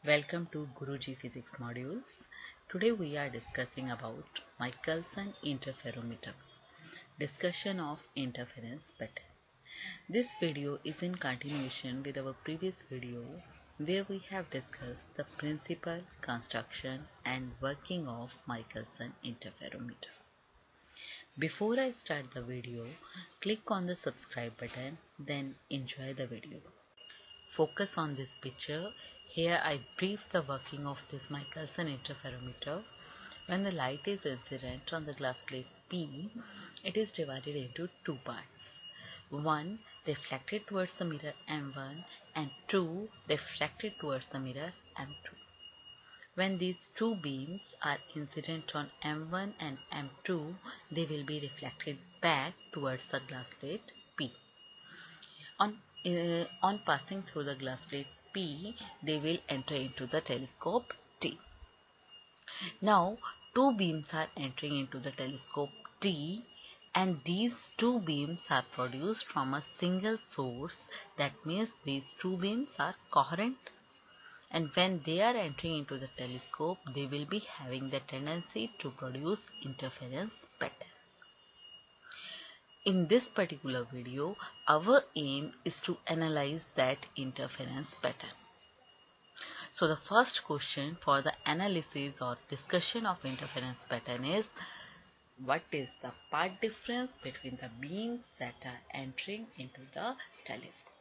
Welcome to Guruji Physics modules. Today we are discussing about Michelson interferometer. Discussion of interference pattern. This video is in continuation with our previous video where we have discussed the principle, construction and working of Michelson interferometer. Before I start the video, click on the subscribe button, then enjoy the video. Focus on this picture. Here I brief the working of this Michelson interferometer. When the light is incident on the glass plate P, it is divided into two parts. One reflected towards the mirror M1 and two refracted towards the mirror M2. When these two beams are incident on M1 and M2, they will be reflected back towards the glass plate P. On passing through the glass plate P, they will enter into the telescope T. Now, two beams are entering into the telescope T, and these two beams are produced from a single source. That means these two beams are coherent, and when they are entering into the telescope, they will be having the tendency to produce interference pattern. In this particular video, our aim is to analyze that interference pattern. So the first question for the analysis or discussion of interference pattern is, what is the path difference between the beams that are entering into the telescope?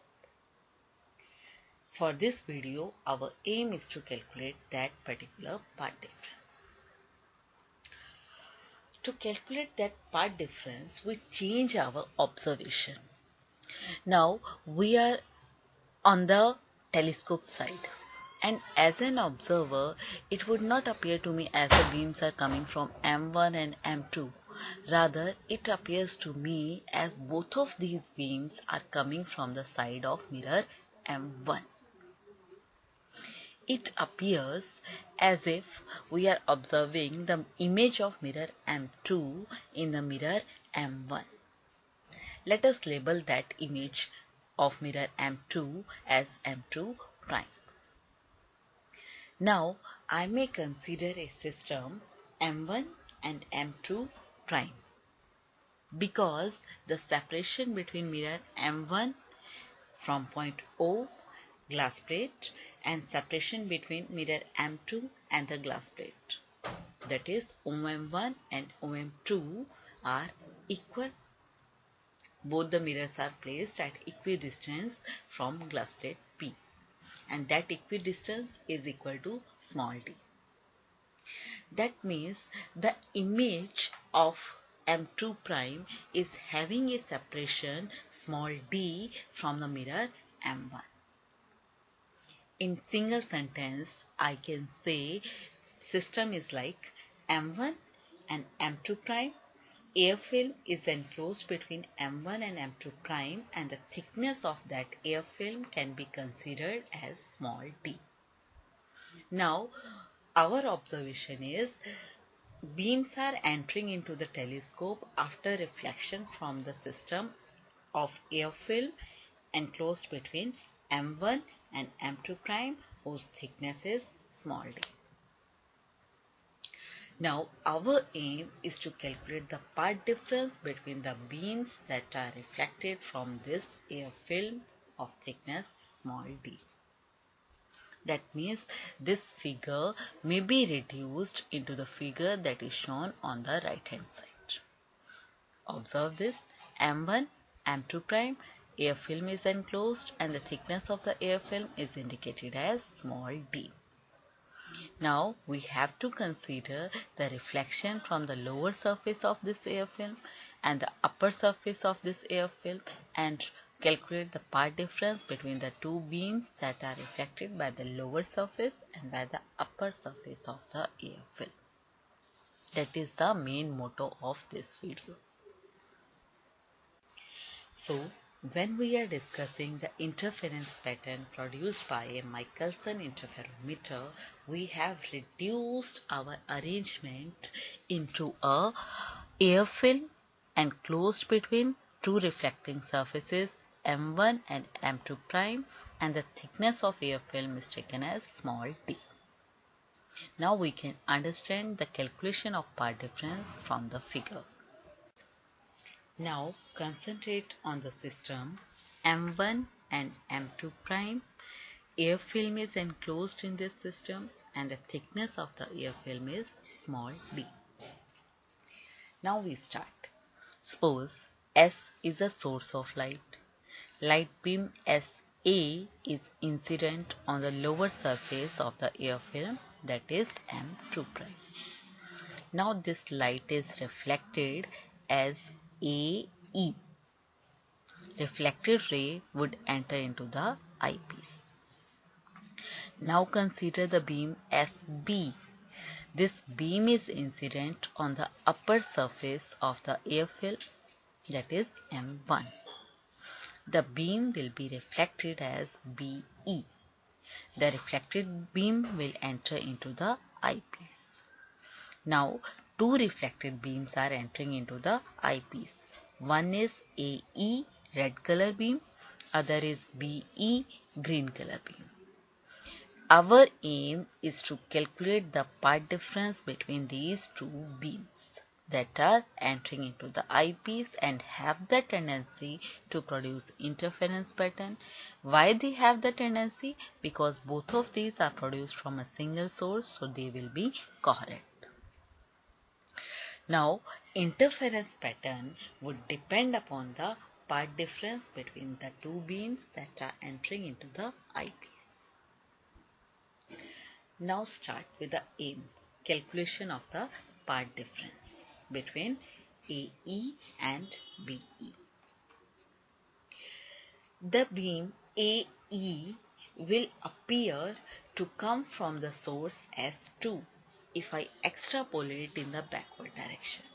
For this video, our aim is to calculate that particular path difference. To calculate that path difference, we change our observation. Now we are on the telescope side, and as an observer, it would not appear to me as the beams are coming from M1 and M2. Rather, it appears to me as both of these beams are coming from the side of mirror M1. It appears as if we are observing the image of mirror M2 in the mirror M1. Let us label that image of mirror M2 as M2 prime. Now, I may consider a system M1 and M2 prime because the separation between mirror M1 from point O glass plate and separation between mirror M2 and the glass plate, that is OM1 and OM2, are equal. Both the mirrors are placed at equidistance from glass plate P, and that equidistance is equal to small d. That means the image of M2 prime is having a separation small d from the mirror M1. In single sentence, I can say system is like M1 and M2 prime. Air film is enclosed between M1 and M2 prime, and the thickness of that air film can be considered as small d. Now, our observation is beams are entering into the telescope after reflection from the system of air film enclosed between M1 and M2 prime, whose thickness is small d. Now our aim is to calculate the path difference between the beams that are reflected from this air film of thickness small d. That means this figure may be reduced into the figure that is shown on the right hand side. Observe this: M1, M2 prime, air film is enclosed and the thickness of the air film is indicated as small d. Now we have to consider the reflection from the lower surface of this air film and the upper surface of this air film and calculate the path difference between the two beams that are reflected by the lower surface and by the upper surface of the air film. That is the main motto of this video. So, when we are discussing the interference pattern produced by a Michelson interferometer, we have reduced our arrangement into a air film enclosed between two reflecting surfaces M1 and M2 prime, and the thickness of air film is taken as small d. Now we can understand the calculation of path difference from the figure. Now concentrate on the system M1 and M2 prime. Air film is enclosed in this system and the thickness of the air film is small d. Now we start. Suppose S is a source of light. Light beam SA is incident on the lower surface of the air film, that is M2 prime. Now this light is reflected as AE. Reflected ray would enter into the eyepiece. Now consider the beam SB. This beam is incident on the upper surface of the air film, that is M1. The beam will be reflected as BE. The reflected beam will enter into the eyepiece. Now, two reflected beams are entering into the eyepiece. One is AE, red color beam, other is BE, green color beam. Our aim is to calculate the path difference between these two beams that are entering into the eyepiece and have the tendency to produce interference pattern. Why they have the tendency? Because both of these are produced from a single source, so they will be coherent. Now, interference pattern would depend upon the path difference between the two beams that are entering into the eyepiece. Now start with the aim, calculation of the path difference between AE and BE. The beam AE will appear to come from the source S2 if I extrapolate in the backward direction.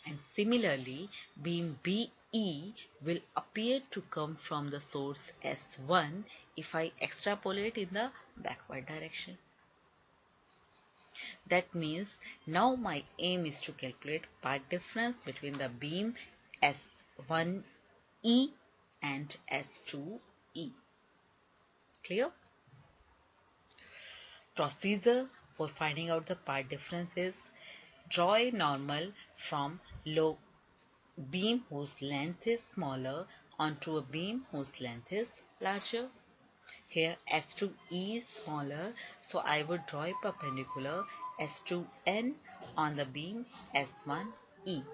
And similarly, beam BE will appear to come from the source S1 if I extrapolate in the backward direction. That means now my aim is to calculate path difference between the beam S1E and S2E. Clear? Procedure for finding out the path difference is draw a normal from low beam whose length is smaller onto a beam whose length is larger. Here S2E is smaller, so I would draw a perpendicular S2N on the beam S1E.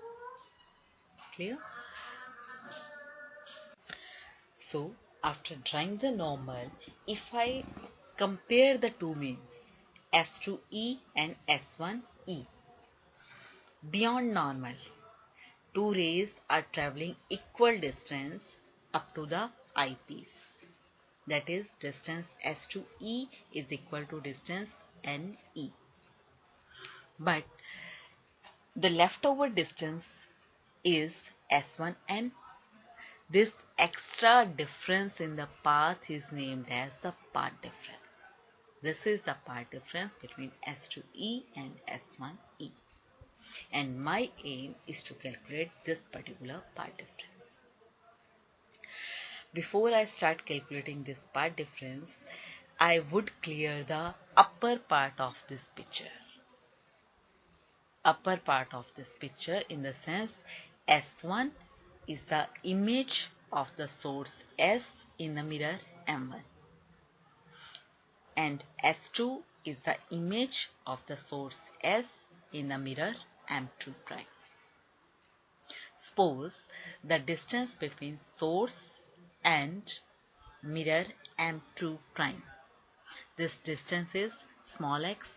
Clear? So after drawing the normal, if I compare the two beams S2E and S1E, beyond normal, two rays are traveling equal distance up to the eyepiece. That is, distance S2E is equal to distance NE. But the leftover distance is S1N. This extra difference in the path is named as the path difference. This is the path difference between S2E and S1E. And my aim is to calculate this particular path difference. Before I start calculating this path difference, I would clear the upper part of this picture. Upper part of this picture in the sense S1 is the image of the source S in the mirror M1. And S2 is the image of the source S in the mirror M2 prime. Suppose the distance between source and mirror M2 prime. This distance is small x.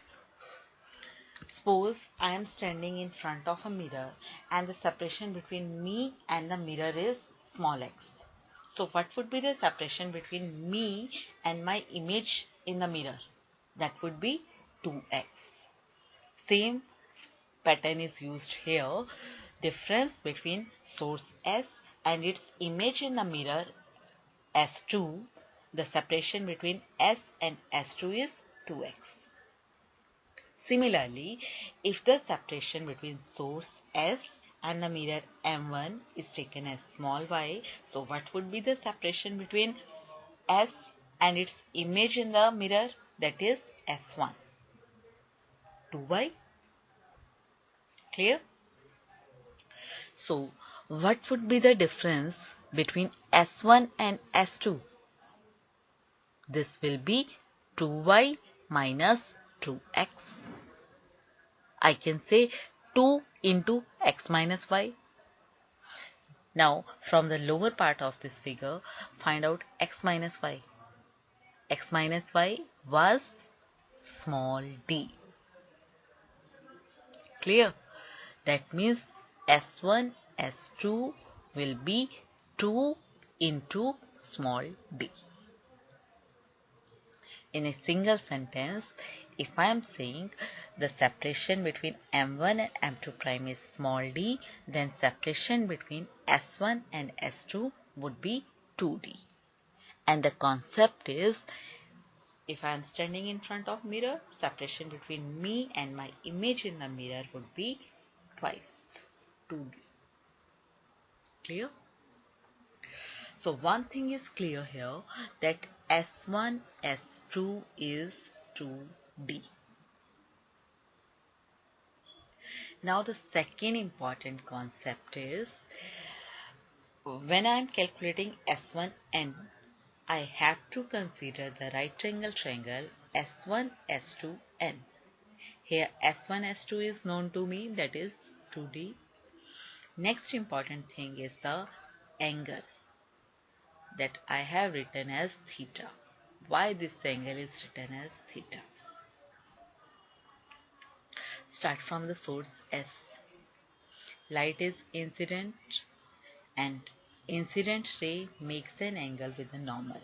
Suppose I am standing in front of a mirror and the separation between me and the mirror is small x. So what would be the separation between me and my image in the mirror? That would be 2x. Same pattern is used here. Difference between source S and its image in the mirror S2, the separation between S and S2 is 2x. Similarly, if the separation between source S and the mirror M1 is taken as small y. So what would be the separation between S and its image in the mirror? That is S1. 2y. Clear? So what would be the difference between S1 and S2? This will be 2y minus 2x. I can say 2 into x minus y. Now from the lower part of this figure, find out x minus y. X minus y was small d. Clear? That means S1, S2 will be 2 into small d. In a single sentence, if I am saying the separation between M1 and M2 prime is small d, then separation between S1 and S2 would be 2d. And the concept is, if I am standing in front of mirror, separation between me and my image in the mirror would be twice 2d. Clear? So one thing is clear here, that S1, S2 is 2d. Now the second important concept is, when I am calculating S1n, I have to consider the right angle triangle S1, S2n. Here S1, S2 is known to me, that is 2d. Next important thing is the angle that I have written as theta. Why this angle is written as theta? Start from the source S. Light is incident and incident ray makes an angle with a normal.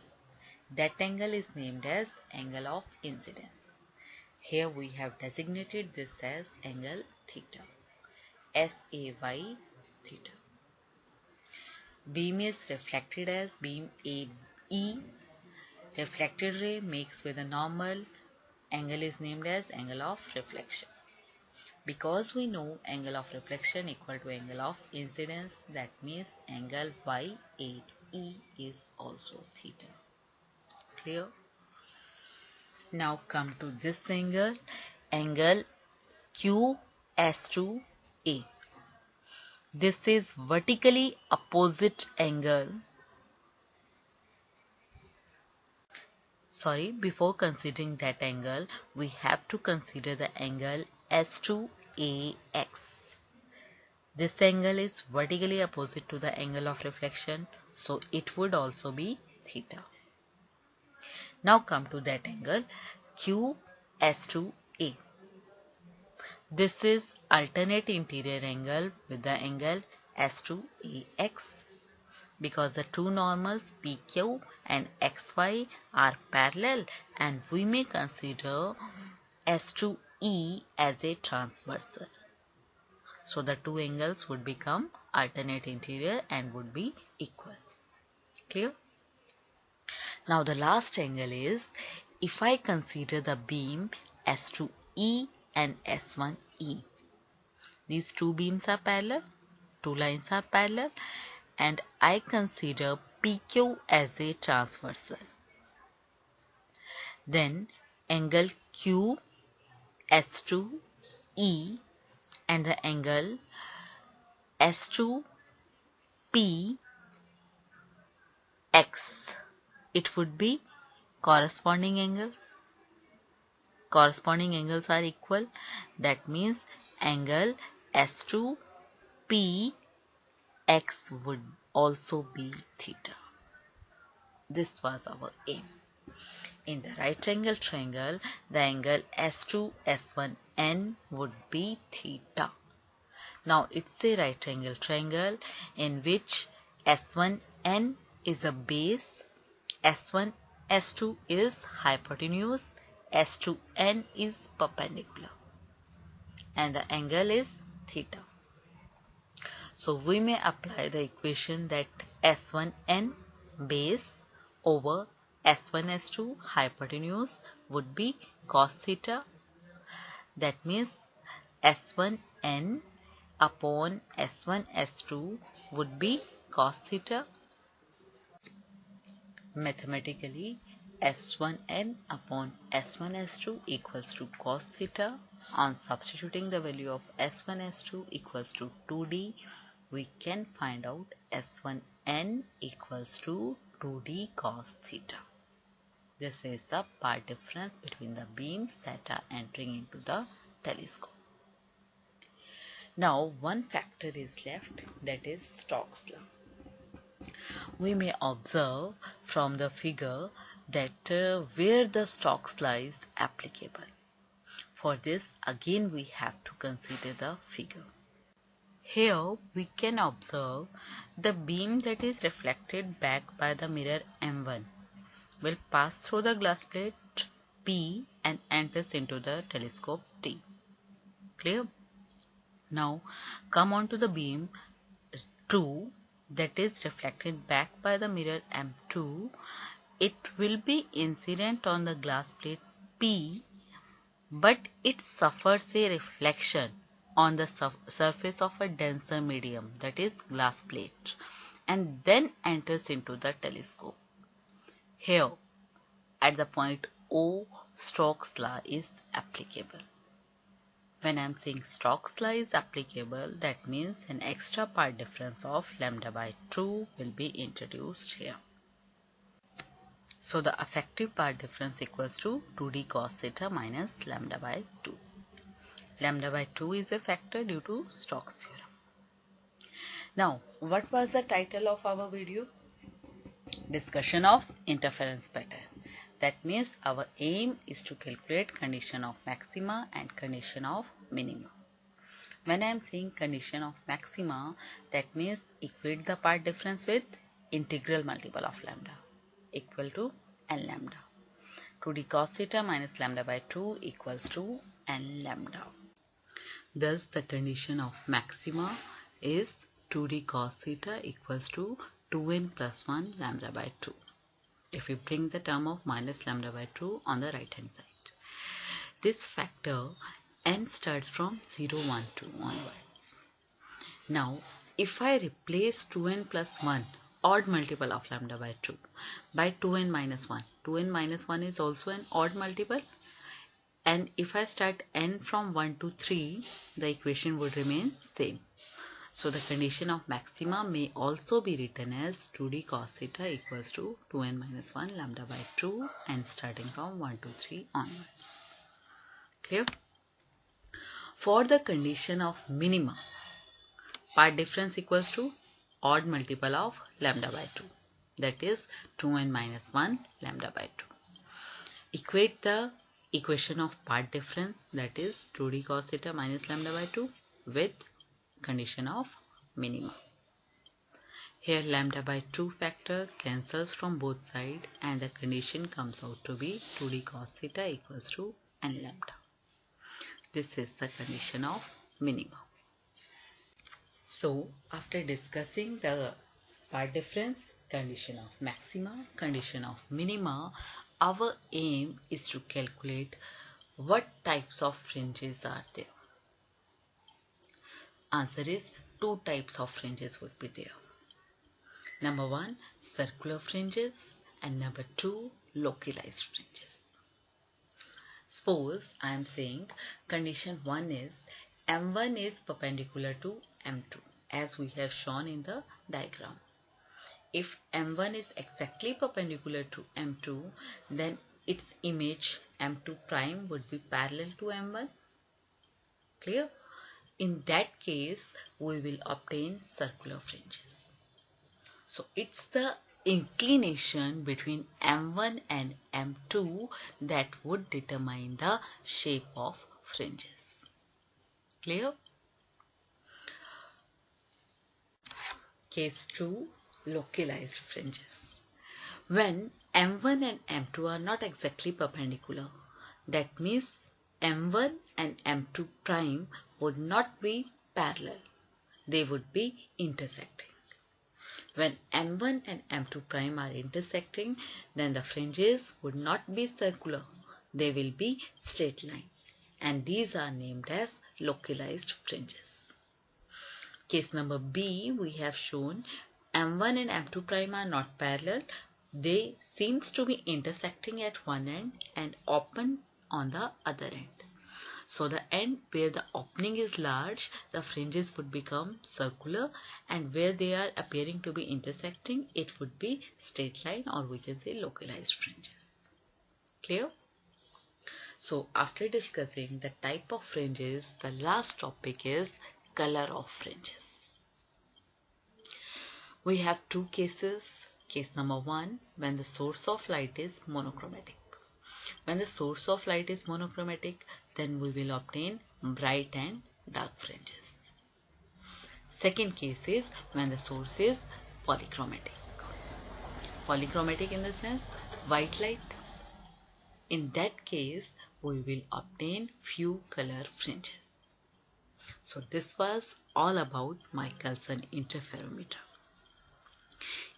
That angle is named as angle of incidence. Here we have designated this as angle theta. SAY theta. Beam is reflected as beam AE. Reflected ray makes with a normal. Angle is named as angle of reflection. Because we know angle of reflection equal to angle of incidence, that means angle YAE is also theta. Clear? Now come to this angle, angle QS2A. This is vertically opposite angle. Before considering that angle, we have to consider the angle S2AX. This angle is vertically opposite to the angle of reflection, so it would also be theta. Now come to that angle QS2A. This is alternate interior angle with the angle S2AX. Because the two normals PQ and XY are parallel, and we may consider S2E as a transversal. So the two angles would become alternate interior and would be equal. Clear? Now the last angle is, if I consider the beam S2E and S1E. These two beams are parallel, two lines are parallel, and I consider PQ as a transversal. Then angle Q S2E and the angle S2PX, it would be corresponding angles. Corresponding angles are equal. That means angle S2PX would also be theta. This was our aim. In the right angle triangle, the angle S2, S1N would be theta. Now it's a right angle triangle in which S1N is a base, S1, S2 is hypotenuse, S2N is perpendicular, and the angle is theta. So we may apply the equation that S1N base over S1, S2 hypotenuse would be cos theta. That means S1N upon S1 S2 would be cos theta. Mathematically, S1n upon S1 S2 equals to cos theta. On substituting the value of S1 S2 equals to 2D, we can find out S1n equals to 2D cos theta. This is the part difference between the beams that are entering into the telescope. Now one factor is left, that is Stokes law. We may observe from the figure that where the Stokes law is applicable. For this again we have to consider the figure. Here we can observe the beam that is reflected back by the mirror M1 will pass through the glass plate P and enters into the telescope T. Clear? Now come on to the beam 2 that is reflected back by the mirror M2. It will be incident on the glass plate P, but it suffers a reflection on the surface of a denser medium, that is glass plate, and then enters into the telescope. Here at the point O, Stokes law is applicable. When I am saying Stokes law is applicable, that means an extra part difference of lambda by 2 will be introduced here. So the effective part difference equals to 2d cos theta minus lambda by 2. Lambda by 2 is a factor due to Stokes theorem. Now, what was the title of our video? Discussion of interference pattern. That means our aim is to calculate condition of maxima and condition of minima. When I am saying condition of maxima, that means equate the part difference with integral multiple of lambda equal to n lambda. 2d cos theta minus lambda by 2 equals to n lambda. Thus the condition of maxima is 2d cos theta equals to 2n plus 1 lambda by 2. If we bring the term of minus lambda by 2 on the right hand side. This factor n starts from 0, 1, 2 onwards. Now if I replace 2n plus 1 odd multiple of lambda by 2 by 2n minus 1. 2n minus 1 is also an odd multiple, and if I start n from 1 to 3, the equation would remain same. So the condition of maxima may also be written as 2d cos theta equals to 2n minus 1 lambda by 2 and starting from 1 to 3 onwards. Clear? For the condition of minima, part difference equals to odd multiple of lambda by 2, that is 2n minus 1 lambda by 2. Equate the equation of part difference, that is 2d cos theta minus lambda by 2 with condition of minima. Here lambda by 2 factor cancels from both sides and the condition comes out to be 2d cos theta equals to n lambda. This is the condition of minima. So after discussing the part difference, condition of maxima, condition of minima, our aim is to calculate what types of fringes are there. Answer is 2 types of fringes would be there. Number 1, circular fringes, and number 2, localized fringes. Suppose I am saying condition 1 is M1 is perpendicular to M2 as we have shown in the diagram. If M1 is exactly perpendicular to M2, then its image M2 prime would be parallel to M1. Clear? In that case, we will obtain circular fringes. So it's the inclination between M1 and M2 that would determine the shape of fringes. Clear? Case 2, localized fringes. When M1 and M2 are not exactly perpendicular, that means M1 and M2 prime would not be parallel. They would be intersecting. When M1 and M2 prime are intersecting, then the fringes would not be circular. They will be straight line. And these are named as localized fringes. Case number B, we have shown M1 and M2 prime are not parallel. They seems to be intersecting at one end and open on the other end. So the end where the opening is large, the fringes would become circular, and where they are appearing to be intersecting, it would be straight line, or we can say localized fringes. Clear? So after discussing the type of fringes, the last topic is color of fringes. We have two cases. Case number 1, when the source of light is monochromatic. When the source of light is monochromatic, then we will obtain bright and dark fringes. Second case is when the source is polychromatic. Polychromatic in the sense white light. In that case, we will obtain few color fringes. So this was all about Michelson interferometer.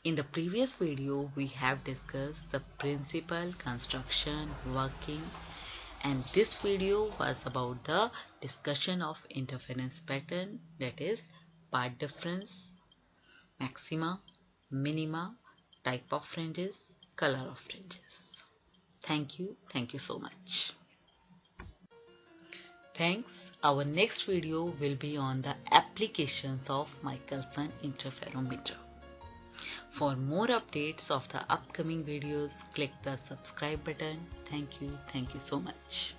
In the previous video, we have discussed the principle, construction, working, and this video was about the discussion of interference pattern, that is part difference, maxima, minima, type of fringes, color of fringes. Thank you so much. Thanks. Our next video will be on the applications of Michelson interferometer. For more updates of the upcoming videos, click the subscribe button. Thank you so much.